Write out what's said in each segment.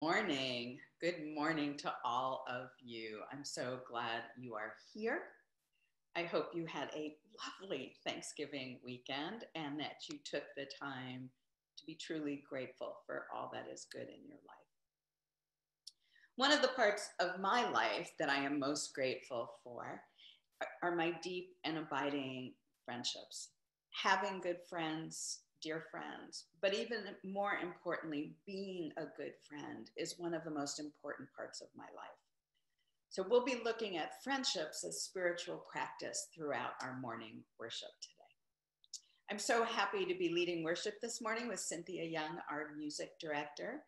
Morning. Good morning to all of you. I'm so glad you are here. I hope you had a lovely Thanksgiving weekend and that you took the time to be truly grateful for all that is good in your life. One of the parts of my life that I am most grateful for are my deep and abiding friendships. Having good friends, dear friends, but even more importantly, being a good friend is one of the most important parts of my life. So we'll be looking at friendships as spiritual practice throughout our morning worship today. I'm so happy to be leading worship this morning with Cynthia Young, our music director.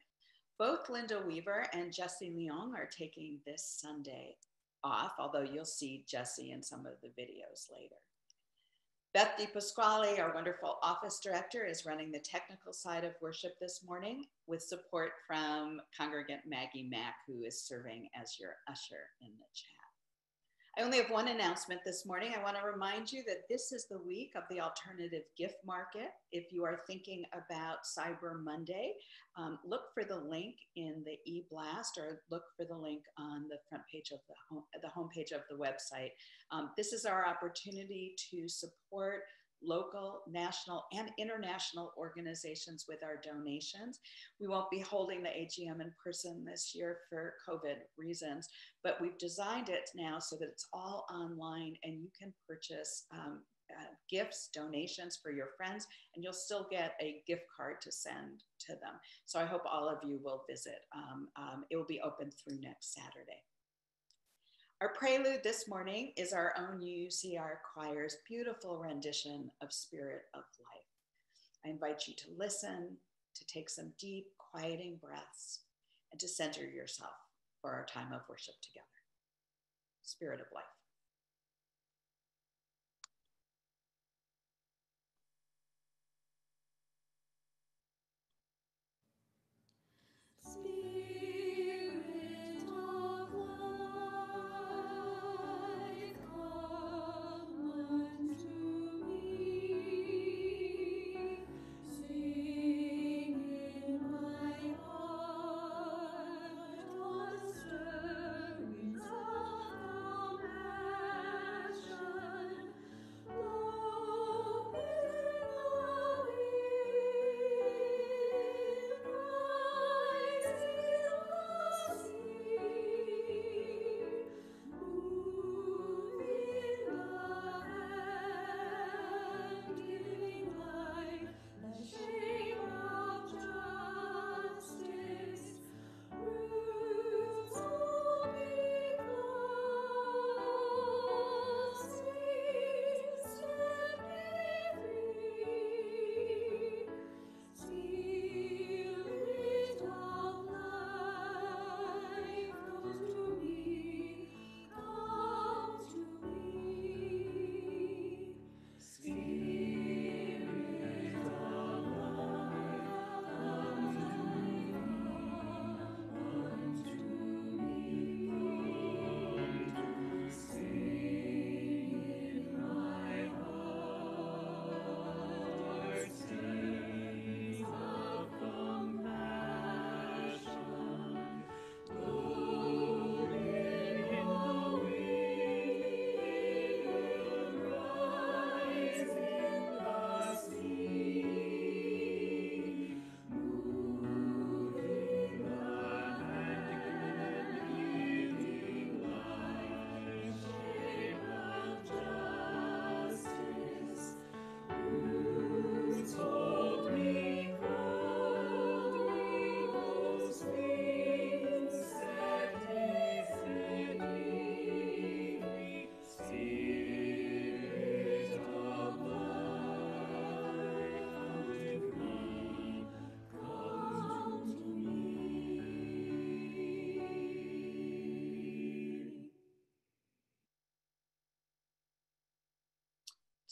Both Linda Weaver and Jesse Leong are taking this Sunday off, although you'll see Jesse in some of the videos later. Beth DiPasquale, our wonderful office director, is running the technical side of worship this morning with support from congregant Maggie Mack, who is serving as your usher in the chat. I only have one announcement this morning. I want to remind you that this is the week of the alternative gift market. If you are thinking about Cyber Monday, look for the link in the e-blast or look for the link on the front page of the homepage of the website. This is our opportunity to support local, national, and international organizations with our donations. We won't be holding the AGM in person this year for COVID reasons, but we've designed it now so that it's all online and you can purchase gifts, donations for your friends, and you'll still get a gift card to send to them. So I hope all of you will visit. It will be open through next Saturday. Our prelude this morning is our own UCR choir's beautiful rendition of Spirit of Life. I invite you to listen, to take some deep, quieting breaths, and to center yourself for our time of worship together. Spirit of Life.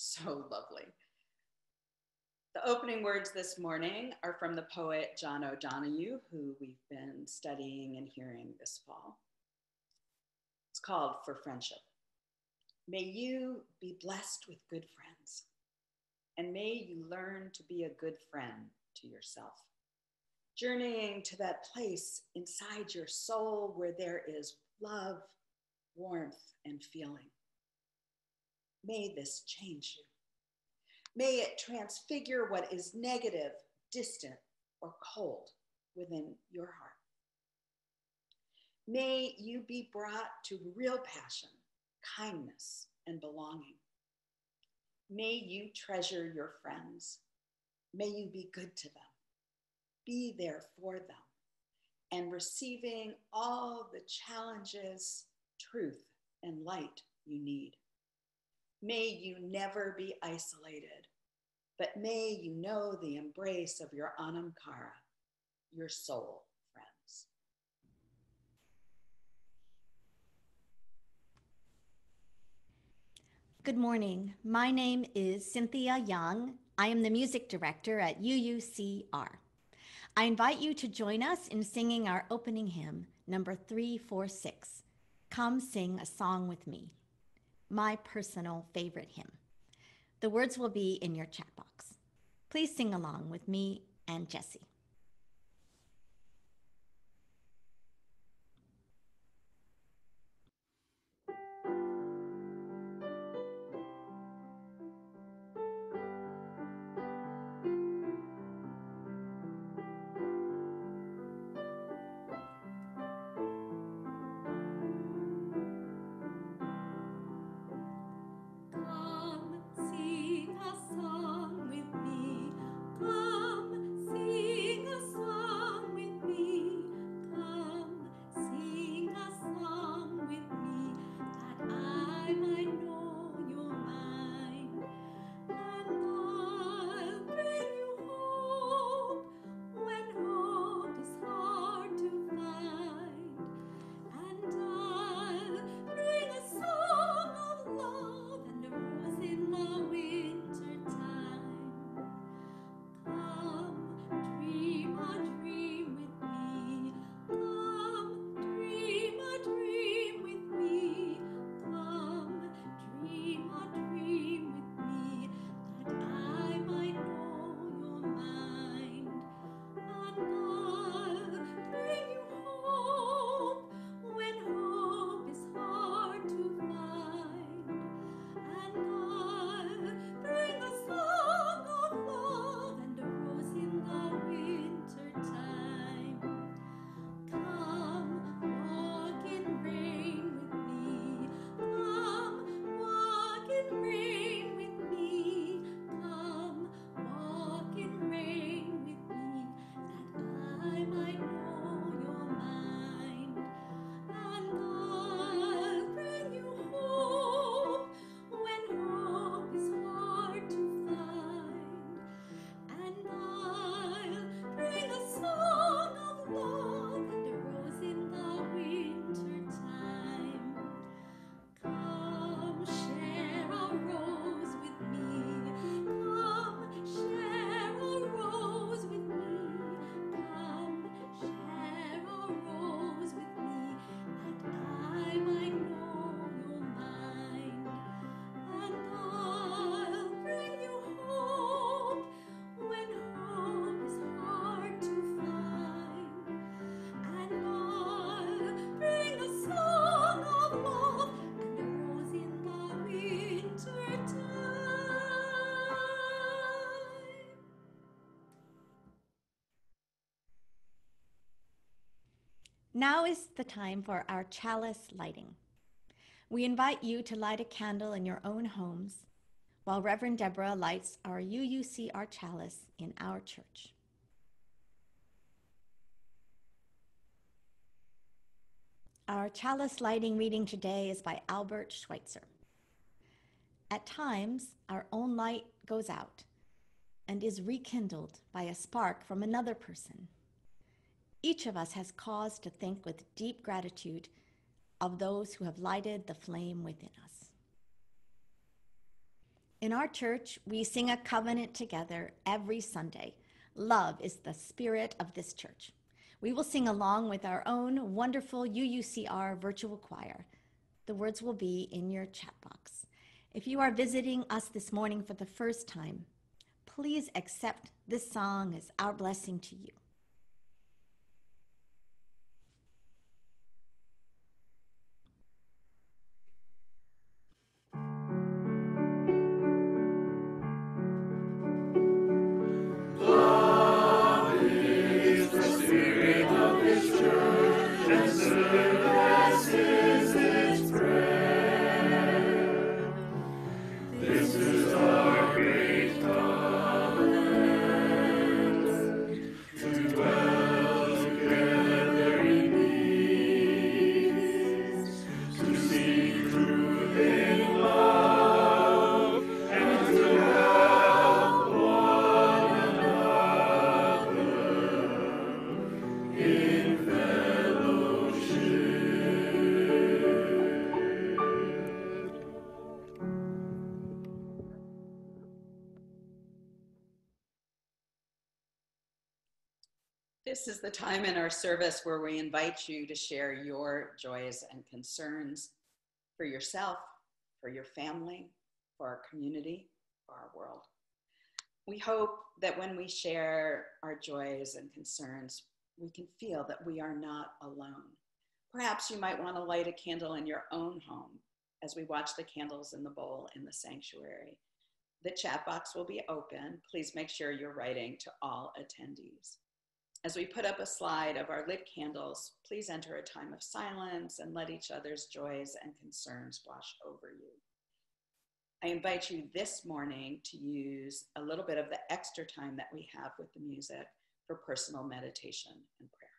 So lovely. The opening words this morning are from the poet John O'Donohue, who we've been studying and hearing this fall. It's called For Friendship. May you be blessed with good friends, and may you learn to be a good friend to yourself. journeying to that place inside your soul where there is love, warmth, and feeling. May this change you. May it transfigure what is negative, distant, or cold within your heart. May you be brought to real passion, kindness, and belonging. May you treasure your friends. May you be good to them. Be there for them, and receiving all the challenges, truth, and light you need. May you never be isolated, but may you know the embrace of your Anamkara, your soul friends. Good morning. My name is Cynthia Young. I am the music director at UUCR. I invite you to join us in singing our opening hymn, number 346, Come Sing a Song with Me, my personal favorite hymn. The words will be in your chat box. Please sing along with me and Jessie. Come sing a song with me. Come sing a song with me. Come sing a song with me, that I might know your mind. And I'll bring you hope when hope is hard to find. And I'll bring a song of love and a rose in the winter time. Come dream a dream with me. Come dream a dream with me. Come dream a dream with me, that I might know your mind. And I'll bring you hope when hope is hard to find. And I'll bring a song of love and a rose in the winter time. Come walk in rain with me. Come walk in rain with me. Come walk in rain with me, that I might know your mind. And I'll bring you hope when hope is hard to find. And I'll bring a song of love and a rose in the winter time. Come share a rose with me. Come share a rose with me. Come share a rose with me, that I might know your mind. And I'll bring you hope when hope is hard to find. And I'll bring a song of love and a rose in the winter time. Now is the time for our chalice lighting. We invite you to light a candle in your own homes while Reverend Debra lights our UUCR chalice in our church. Our chalice lighting reading today is by Albert Schweitzer. At times, our own light goes out and is rekindled by a spark from another person. Each of us has cause to think with deep gratitude of those who have lighted the flame within us. In our church, we sing a covenant together every Sunday. Love is the spirit of this church. We will sing along with our own wonderful UUCR virtual choir. The words will be in your chat box. If you are visiting us this morning for the first time, please accept this song as our blessing to you. and serve as is its prayer. This is our great covenant, to dwell together in peace, to seek truth in love, and to help one another in This is the time in our service where we invite you to share your joys and concerns for yourself, for your family, for our community, for our world. We hope that when we share our joys and concerns, we can feel that we are not alone. Perhaps you might want to light a candle in your own home as we watch the candles in the bowl in the sanctuary. The chat box will be open. Please make sure you're writing to all attendees. As we put up a slide of our lit candles, please enter a time of silence and let each other's joys and concerns wash over you. I invite you this morning to use a little bit of the extra time that we have with the music for personal meditation and prayer.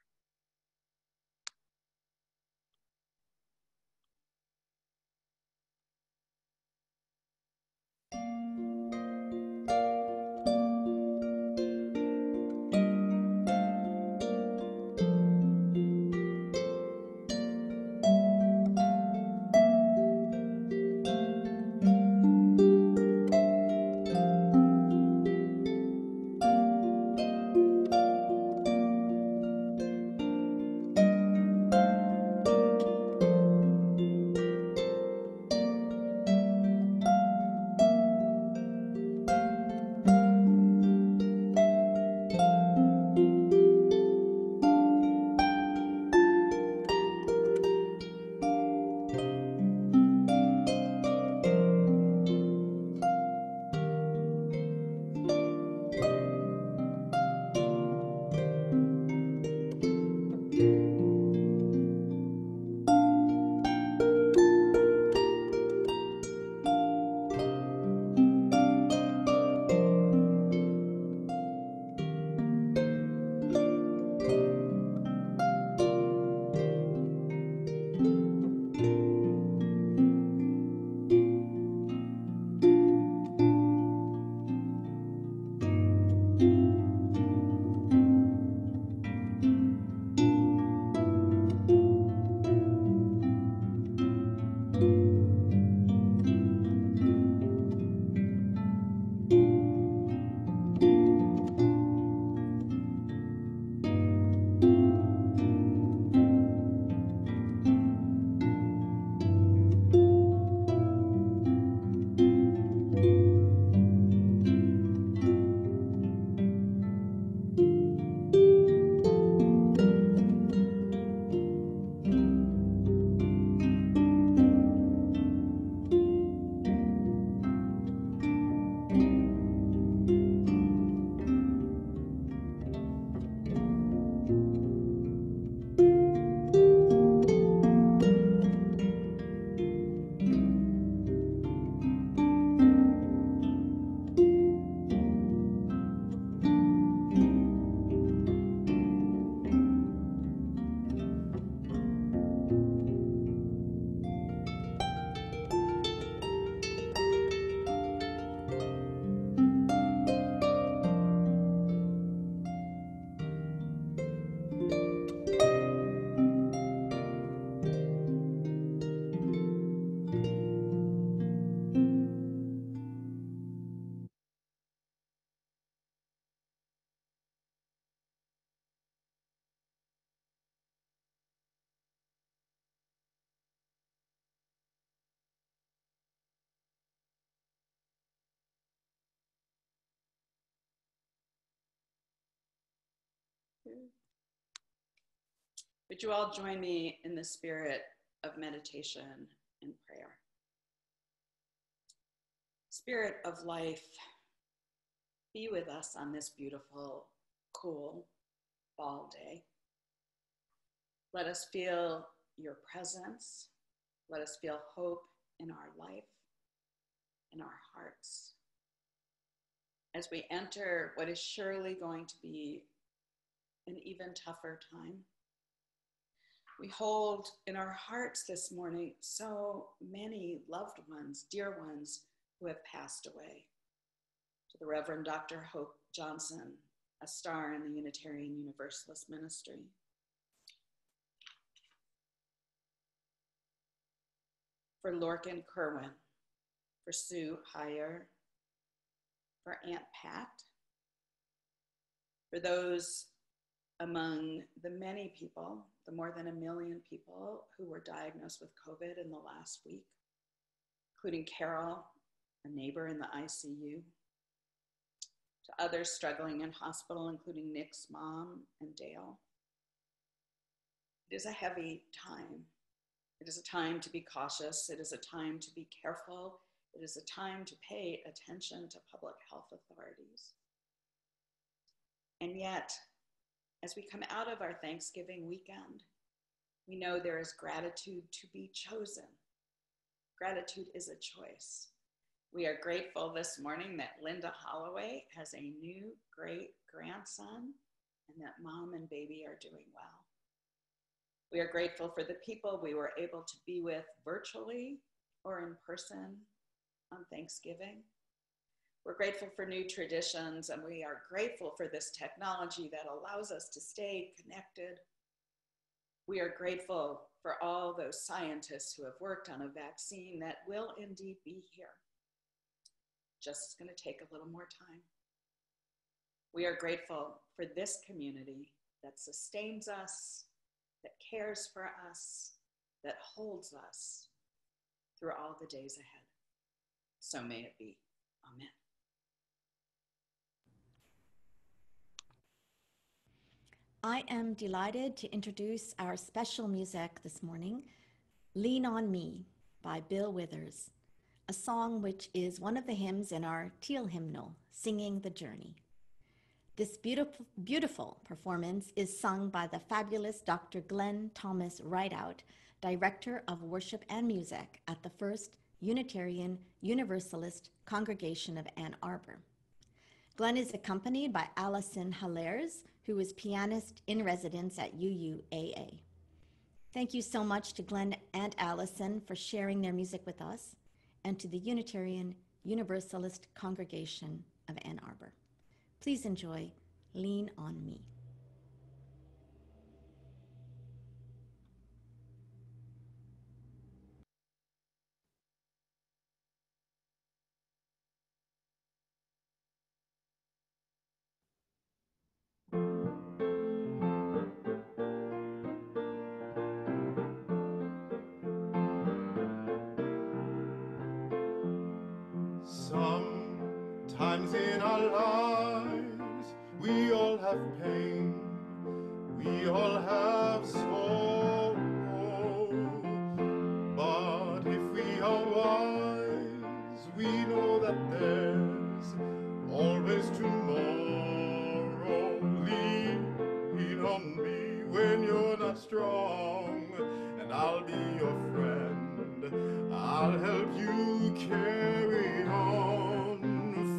Would you all join me in the spirit of meditation and prayer? Spirit of life, be with us on this beautiful, cool fall day. Let us feel your presence. Let us feel hope in our life, in our hearts. As we enter what is surely going to be an even tougher time, we hold in our hearts this morning so many loved ones, dear ones, who have passed away. To the Reverend Dr. Hope Johnson, a star in the Unitarian Universalist ministry. For Lorcan Kerwin, for Sue Heyer, for Aunt Pat, for those among the many people, the more than 1 million people who were diagnosed with COVID in the last week, including Carol, a neighbor in the ICU, to others struggling in hospital, including Nick's mom and Dale. It is a heavy time. It is a time to be cautious. It is a time to be careful. It is a time to pay attention to public health authorities. And yet, as we come out of our Thanksgiving weekend, we know there is gratitude to be chosen. Gratitude is a choice. We are grateful this morning that Linda Holloway has a new great grandson and that mom and baby are doing well. We are grateful for the people we were able to be with virtually or in person on Thanksgiving. We're grateful for new traditions, and we are grateful for this technology that allows us to stay connected. We are grateful for all those scientists who have worked on a vaccine that will indeed be here. Just going to take a little more time. We are grateful for this community that sustains us, that cares for us, that holds us through all the days ahead. So may it be. Amen. I am delighted to introduce our special music this morning, Lean on Me by Bill Withers, a song which is one of the hymns in our Teal hymnal, Singing the Journey. This beautiful performance is sung by the fabulous Dr. Glenn Thomas Rideout, Director of Worship and Music at the First Unitarian Universalist Congregation of Ann Arbor. Glenn is accompanied by Allison Hallers, who is pianist in residence at UUAA. Thank you so much to Glenn and Allison for sharing their music with us, and to the Unitarian Universalist Congregation of Ann Arbor. Please enjoy Lean on Me. Sometimes in our lives, we all have pain, we all have sorrow, but if we are wise, we know that there's always tomorrow. Lean on me when you're not strong, and I'll be your friend. I'll help you carry on,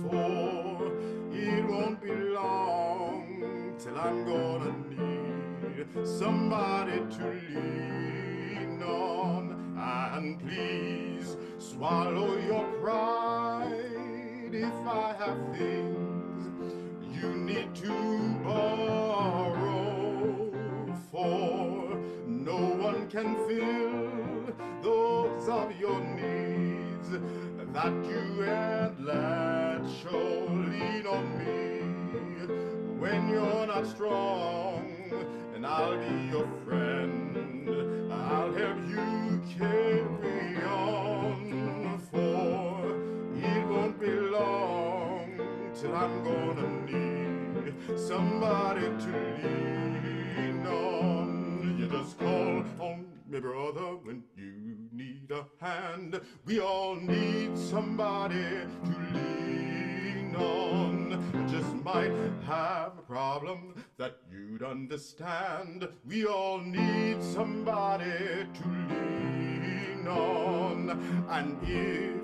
for it won't be long till I'm gonna need somebody to lean on. And please swallow your pride if I have things you need to borrow, for no one can fill those of your needs that you ain't let show. Lean on me when you're not strong, and I'll be your friend. I'll help you carry on, for it won't be long till I'm gonna need somebody to lean on. You just call on me, brother, when you need a hand. We all need somebody to lean on. Just might have a problem that you you'd understand. We all need somebody to lean on. And if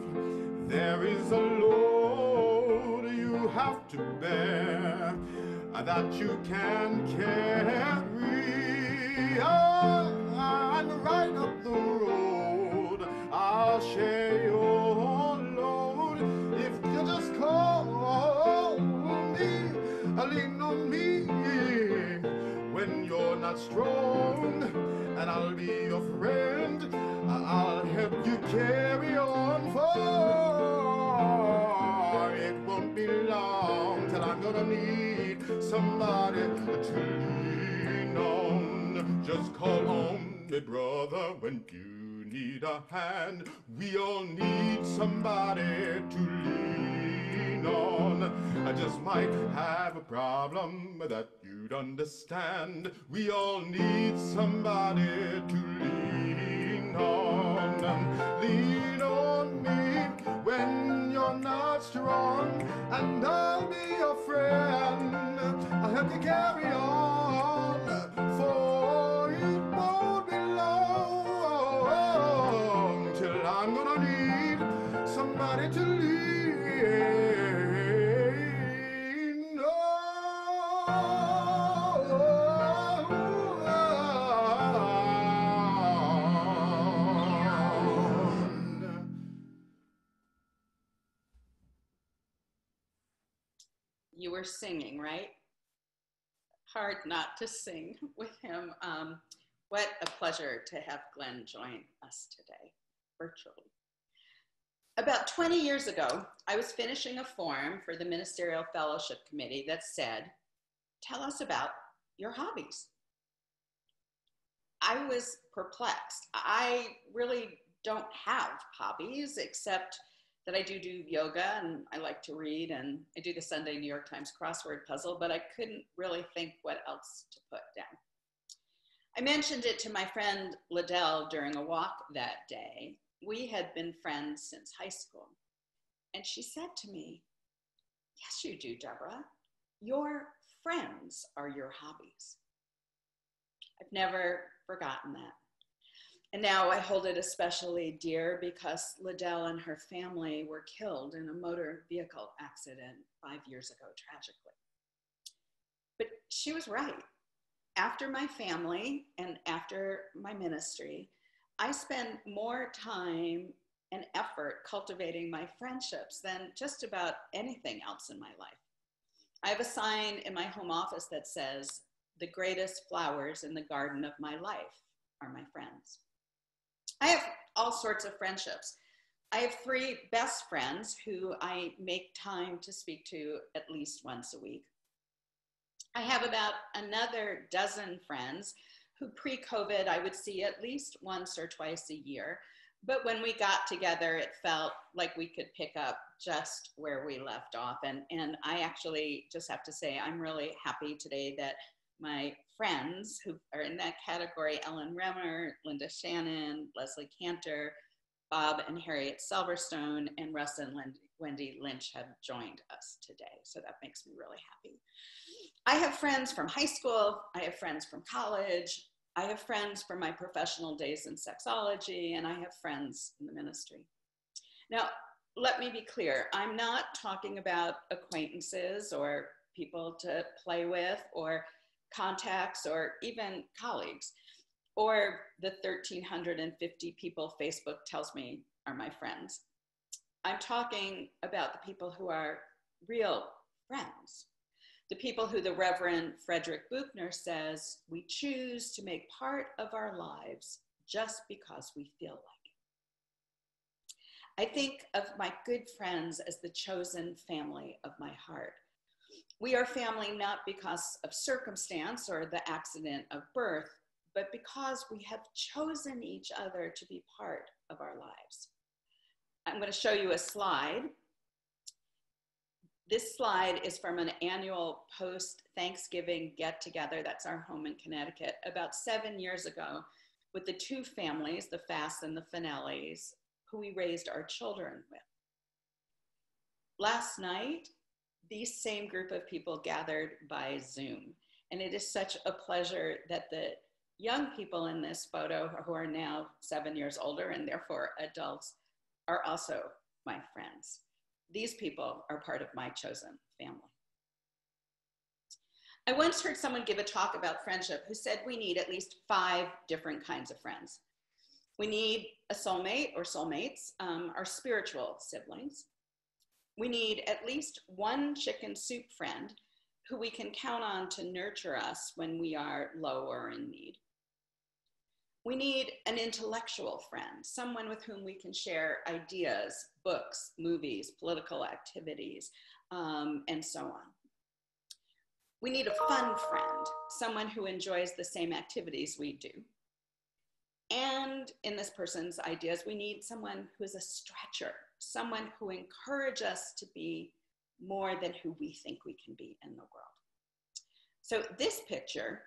there is a load you have to bear that you can carry, and right up the road, I'll share your load. If you just call me, lean on me when you're not strong, and I'll be your friend. I'll help you carry on, for it won't be long till I'm gonna need somebody to lean on. Just call on me, brother, when you need a hand. We all need somebody to lean on. I just might have a problem that you'd understand. We all need somebody to lean on. Lean on me when you're not strong, and I'll be your friend. I'll help you carry on, for it won't be long till I'm gonna need somebody to lean on. You were singing, right? Hard not to sing with him. What a pleasure to have Glenn join us today, virtually. About 20 years ago, I was finishing a form for the Ministerial Fellowship Committee that said, "Tell us about your hobbies." I was perplexed. I really don't have hobbies except that I do yoga, and I like to read, and I do the Sunday New York Times crossword puzzle, but I couldn't really think what else to put down. I mentioned it to my friend Liddell during a walk that day. We had been friends since high school. And she said to me, "Yes, you do, Debra. Your friends are your hobbies." I've never forgotten that. And now I hold it especially dear because Liddell and her family were killed in a motor vehicle accident 5 years ago, tragically. But she was right. After my family and after my ministry, I spend more time and effort cultivating my friendships than just about anything else in my life. I have a sign in my home office that says, "The greatest flowers in the garden of my life are my friends." I have all sorts of friendships. I have 3 best friends who I make time to speak to at least once a week. I have about another dozen friends who pre-COVID I would see at least once or twice a year. But when we got together, it felt like we could pick up just where we left off. And I actually just have to say, I'm really happy today that my friends who are in that category, Ellen Remmer, Linda Shannon, Leslie Cantor, Bob and Harriet Silverstone, and Russ and Wendy Lynch have joined us today. So that makes me really happy. I have friends from high school. I have friends from college. I have friends from my professional days in sexology, and I have friends in the ministry. Now, let me be clear. I'm not talking about acquaintances or people to play with or contacts or even colleagues or the 1,350 people Facebook tells me are my friends. I'm talking about the people who are real friends. The people who the Reverend Frederick Buchner says we choose to make part of our lives just because we feel like it. I think of my good friends as the chosen family of my heart. We are family not because of circumstance or the accident of birth, but because we have chosen each other to be part of our lives. I'm going to show you a slide. This slide is from an annual post-Thanksgiving get-together, that's our home in Connecticut, about 7 years ago with the 2 families, the Fasts and the Finellis, who we raised our children with. Last night, these same group of people gathered by Zoom. And it is such a pleasure that the young people in this photo, who are now 7 years older and therefore adults, are also my friends. These people are part of my chosen family. I once heard someone give a talk about friendship who said we need at least 5 different kinds of friends. We need a soulmate or soulmates, our spiritual siblings. We need at least one chicken soup friend who we can count on to nurture us when we are low or in need. We need an intellectual friend, someone with whom we can share ideas, books, movies, political activities, and so on. We need a fun friend, someone who enjoys the same activities we do. And in this person's ideas, we need someone who is a stretcher, someone who encourages us to be more than who we think we can be in the world. So this picture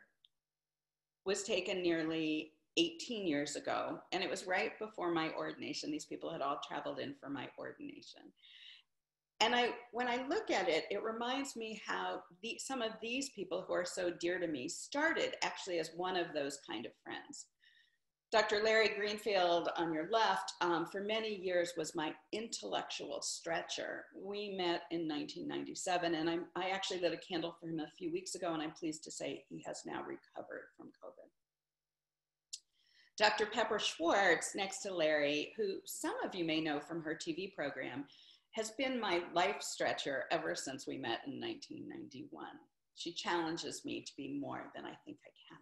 was taken nearly 18 years ago, and it was right before my ordination. These people had all traveled in for my ordination. And when I look at it, it reminds me how some of these people who are so dear to me started actually as one of those kind of friends. Dr. Larry Greenfield on your left, for many years was my intellectual stretcher. We met in 1997, and I actually lit a candle for him a few weeks ago, and I'm pleased to say he has now recovered from COVID. Dr. Pepper Schwartz, next to Larry, who some of you may know from her TV program, has been my life stretcher ever since we met in 1991. She challenges me to be more than I think I can.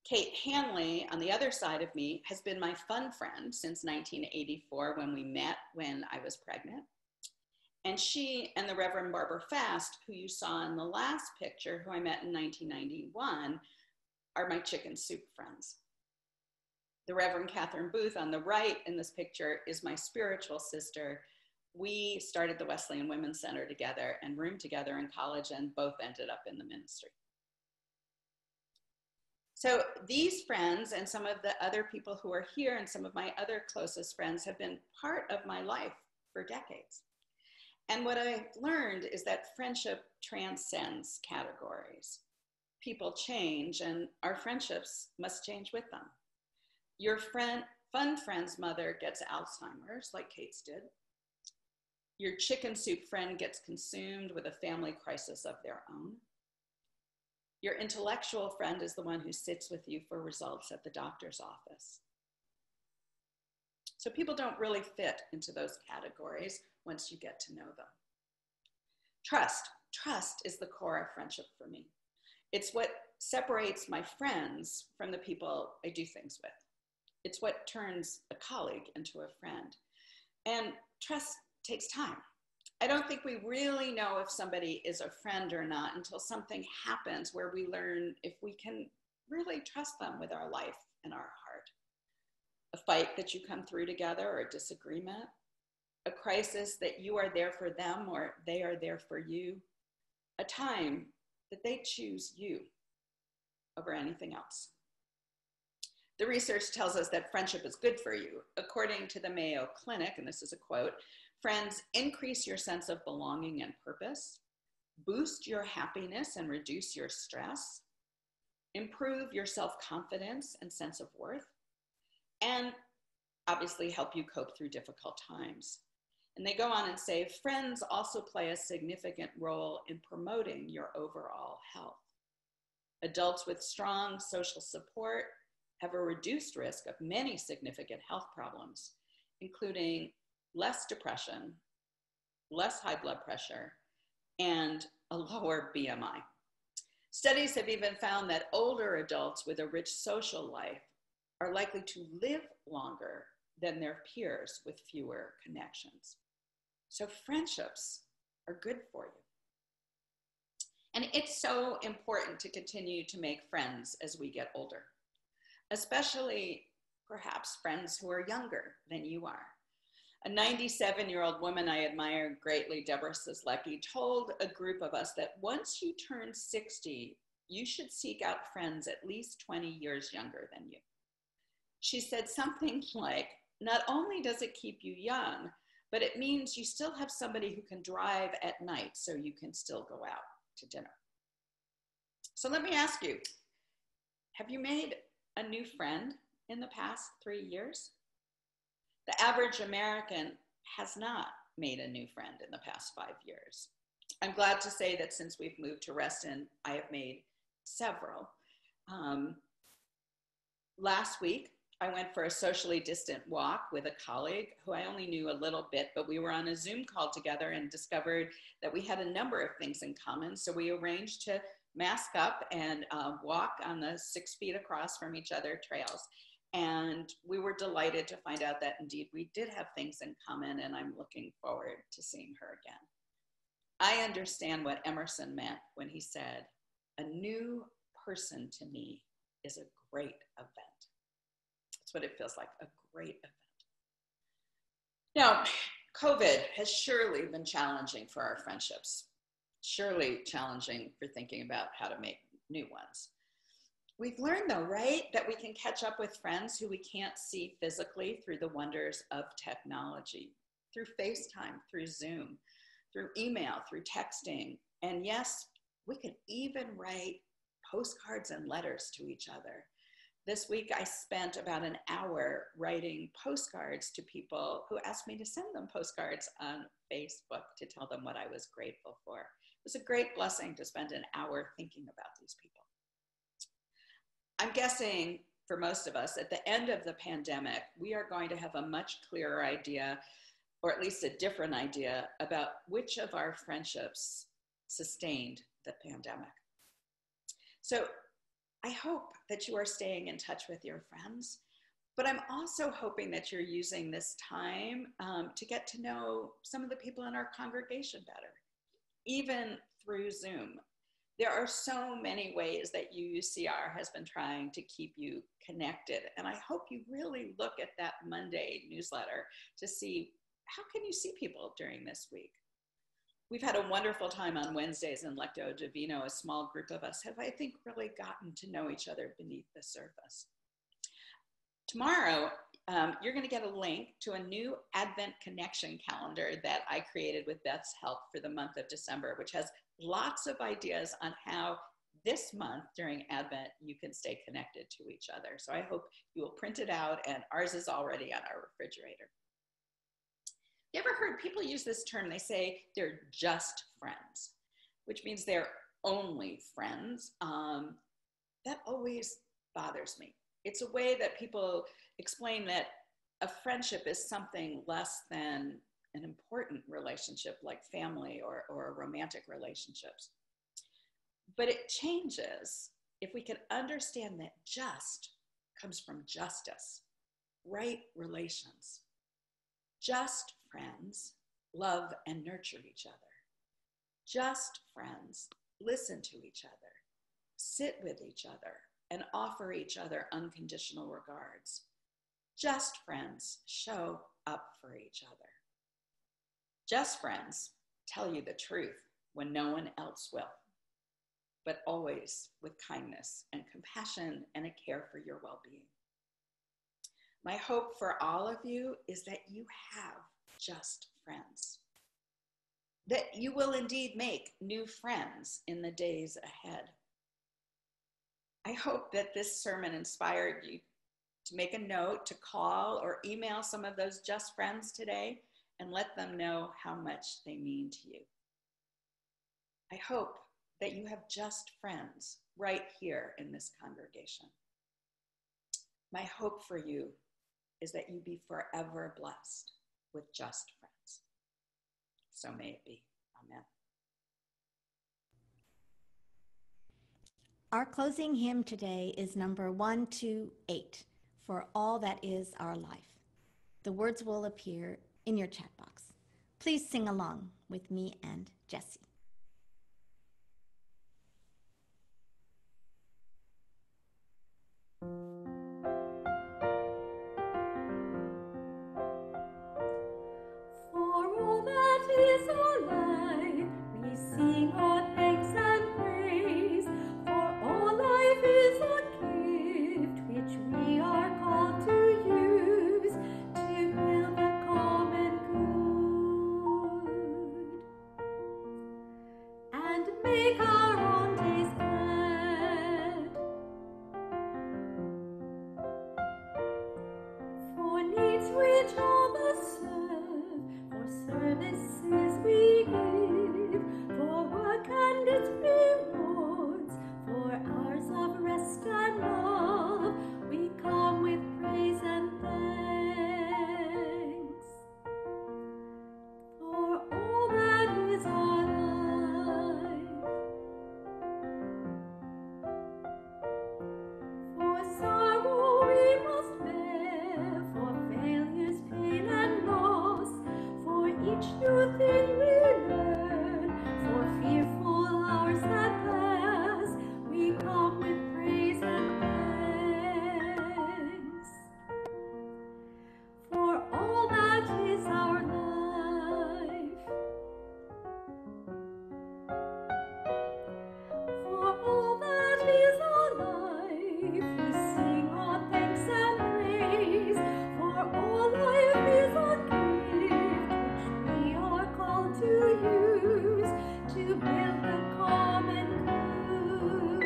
Kate Hanley, on the other side of me, has been my fun friend since 1984 when we met when I was pregnant. And she and the Reverend Barbara Fast, who you saw in the last picture, who I met in 1991, are my chicken soup friends. The Reverend Catherine Booth on the right in this picture is my spiritual sister. We started the Wesleyan Women's Center together and roomed together in college and both ended up in the ministry. So these friends and some of the other people who are here and some of my other closest friends have been part of my life for decades. And what I've learned is that friendship transcends categories. People change and our friendships must change with them. Your fun friend's mother gets Alzheimer's, like Kate's did. Your chicken soup friend gets consumed with a family crisis of their own. Your intellectual friend is the one who sits with you for results at the doctor's office. So people don't really fit into those categories once you get to know them. Trust is the core of friendship for me. It's what separates my friends from the people I do things with. It's what turns a colleague into a friend. And trust takes time. I don't think we really know if somebody is a friend or not until something happens where we learn if we can really trust them with our life and our heart. A fight that you come through together, or a disagreement, a crisis that you are there for them or they are there for you, a time that they choose you over anything else. The research tells us that friendship is good for you. According to the Mayo Clinic, and this is a quote, friends increase your sense of belonging and purpose, boost your happiness and reduce your stress, improve your self-confidence and sense of worth, and obviously help you cope through difficult times. And they go on and say, friends also play a significant role in promoting your overall health. Adults with strong social support have a reduced risk of many significant health problems, including less depression, less high blood pressure, and a lower BMI. Studies have even found that older adults with a rich social life are likely to live longer than their peers with fewer connections. So friendships are good for you. And it's so important to continue to make friends as we get older, especially perhaps friends who are younger than you are. A 97-year-old woman I admire greatly, Debra told a group of us that once you turn 60, you should seek out friends at least 20 years younger than you. She said something like, not only does it keep you young, but it means you still have somebody who can drive at night so you can still go out to dinner. So let me ask you, have you made a new friend in the past 3 years? The average American has not made a new friend in the past 5 years. I'm glad to say that since we've moved to Reston, I have made several. Last week, I went for a socially distant walk with a colleague who I only knew a little bit, but we were on a Zoom call together and discovered that we had a number of things in common. So we arranged to mask up and walk on the 6 feet across from each other trails. And we were delighted to find out that indeed we did have things in common, and I'm looking forward to seeing her again. I understand what Emerson meant when he said, "A new person to me is a great event." That's what it feels like, a great event. Now, COVID has surely been challenging for our friendships, surely challenging for thinking about how to make new ones. We've learned though, right, that we can catch up with friends who we can't see physically through the wonders of technology, through FaceTime, through Zoom, through email, through texting. And yes, we can even write postcards and letters to each other. This week, I spent about an hour writing postcards to people who asked me to send them postcards on Facebook to tell them what I was grateful for. It was a great blessing to spend an hour thinking about these people. I'm guessing for most of us, at the end of the pandemic, we are going to have a much clearer idea, or at least a different idea, about which of our friendships sustained the pandemic. So I hope that you are staying in touch with your friends, but I'm also hoping that you're using this time to get to know some of the people in our congregation better, even through Zoom. There are so many ways that UUCR has been trying to keep you connected, and I hope you really look at that Monday newsletter to see how can you see people during this week. We've had a wonderful time on Wednesdays in Lectio Divino. A small group of us have, I think, really gotten to know each other beneath the surface. Tomorrow, you're going to get a link to a new Advent Connection calendar that I created with Beth's help for the month of December, which has lots of ideas on how this month during Advent you can stay connected to each other. So I hope you will print it out, and ours is already on our refrigerator. You ever heard people use this term? They say they're just friends, which means they're only friends. That always bothers me. It's a way that people explain that a friendship is something less than an important relationship like family or romantic relationships. But it changes if we can understand that just comes from justice, right relations. Just friends love and nurture each other. Just friends listen to each other, sit with each other, and offer each other unconditional regards. Just friends show up for each other. Just friends tell you the truth when no one else will, but always with kindness and compassion and a care for your well-being. My hope for all of you is that you have just friends, that you will indeed make new friends in the days ahead. I hope that this sermon inspired you to make a note, to call or email some of those just friends today and let them know how much they mean to you. I hope that you have just friends right here in this congregation. My hope for you is that you be forever blessed with just friends. So may it be. Amen. Our closing hymn today is number 128, For All That Is Our Life. The words will appear in your chat box. Please sing along with me and Jessie. For all that is our life, we sing our thanks and praise. For all life is a gift which we are called to use to build the common good and make our own days glad. we each other serve, for services we give, for work and its rewards, for hours of rest and love, we come with praise and thanks. For all that is our life, for sorrow we must bear, for failures, pain and loss, for each new thing we learn, for fearful hours that pass, we come with praise and thanks. For all that is our life, for all that is our life, we sing our thanks and praise. For all life is a gift which we are called to use to build the common good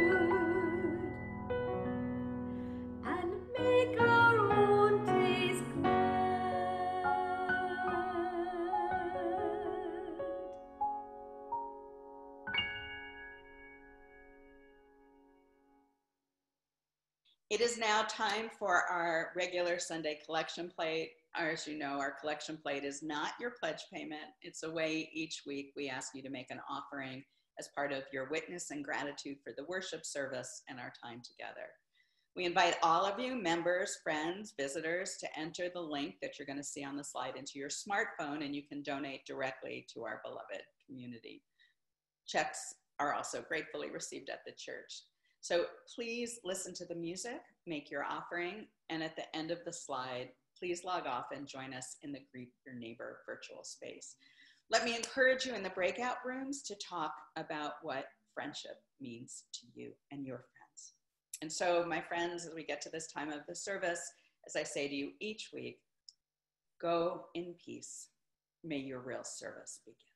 and make our own days glad. It is now time for our regular Sunday collection plate. As you know, our collection plate is not your pledge payment. It's a way each week we ask you to make an offering as part of your witness and gratitude for the worship service and our time together. We invite all of you, members, friends, visitors, to enter the link that you're going to see on the slide into your smartphone, and you can donate directly to our beloved community. Checks are also gratefully received at the church. So please listen to the music, make your offering, and at the end of the slide, please log off and join us in the Greet Your Neighbor virtual space. Let me encourage you in the breakout rooms to talk about what friendship means to you and your friends. And so, my friends, as we get to this time of the service, as I say to you each week, go in peace. May your real service begin.